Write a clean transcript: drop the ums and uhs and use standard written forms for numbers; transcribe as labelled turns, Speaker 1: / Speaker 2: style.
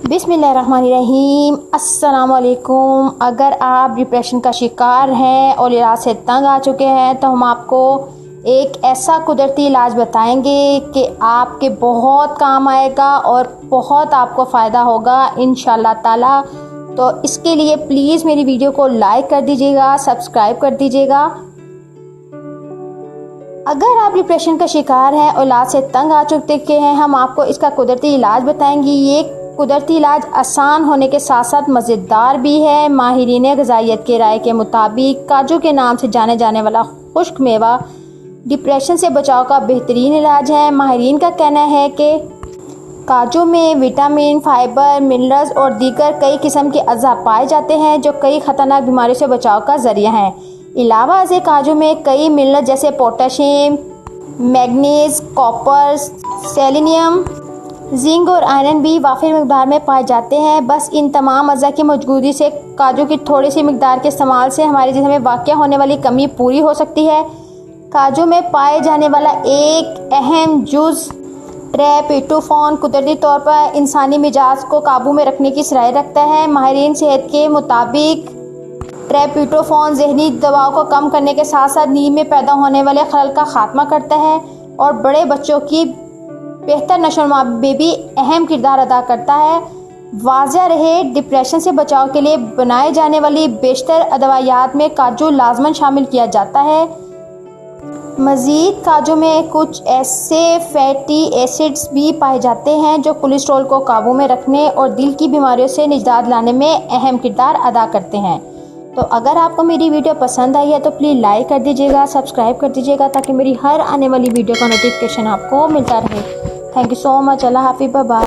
Speaker 1: बिस्मिल्लाहिर्रहमानिर्रहीम। अस्सलाम वालेकुम। अगर आप डिप्रेशन का शिकार हैं और इलाज से तंग आ चुके हैं तो हम आपको एक ऐसा कुदरती इलाज बताएंगे कि आपके बहुत काम आएगा और बहुत आपको फ़ायदा होगा इंशाल्लाह ताला। तो इसके लिए प्लीज़ मेरी वीडियो को लाइक कर दीजिएगा, सब्सक्राइब कर दीजिएगा। अगर आप डिप्रेशन का शिकार हैं और इलाज से तंग आ चुके हैं, हम आपको इसका कुदरती इलाज बताएंगे। ये कुदरती इलाज आसान होने के साथ साथ मज़ेदार भी है। माहिरीन ग़िज़ाइयत के राय के मुताबिक काजू के नाम से जाने जाने वाला खुश्क मेवा डिप्रेशन से बचाव का बेहतरीन इलाज है। माहिरीन का कहना है कि काजू में विटामिन, फाइबर, मिनरल्स और दीगर कई किस्म के अज़ा पाए जाते हैं जो कई ख़तरनाक बीमारियों से बचाव का ज़रिया हैं। अलावा से काजू में कई मिनरल जैसे potassium, manganese, copper, selenium, zinc और आयरन भी वाफिर मकदार में पाए जाते हैं। बस इन तमाम अज़ा की मौजूदगी से काजू की थोड़ी सी मकदार के इस्तेमाल से हमारे जिस्म में वाक़या होने वाली कमी पूरी हो सकती है। काजू में पाए जाने वाला एक अहम जुज़ ट्राइप्टोफैन कुदरती तौर पर इंसानी मिजाज को काबू में रखने की सलाहियत रखता है। माहिरीन सेहत के मुताबिक ट्राइप्टोफैन ज़हनी दबाव को कम करने के साथ साथ नींद में पैदा होने वाले खलल का खात्मा करता है और बड़े बच्चों की बेहतर नशोनुमा में भी अहम किरदार अदा करता है। वाज़ह रहे, डिप्रेशन से बचाव के लिए बनाए जाने वाली बेशतर अदवायात में काजू लाजमन शामिल किया जाता है। मज़ीद काजू में कुछ ऐसे फैटी एसिड्स भी पाए जाते हैं जो कोलेस्ट्रॉल को काबू में रखने और दिल की बीमारियों से निजात लाने में अहम किरदार अदा करते हैं। तो अगर आपको मेरी वीडियो पसंद आई है तो प्लीज़ लाइक कर दीजिएगा, सब्सक्राइब कर दीजिएगा ताकि मेरी हर आने वाली वीडियो का नोटिफिकेशन आपको मिलता रहे। Thank you so much. अल्लाह हाफ़िज़, बाय बाय।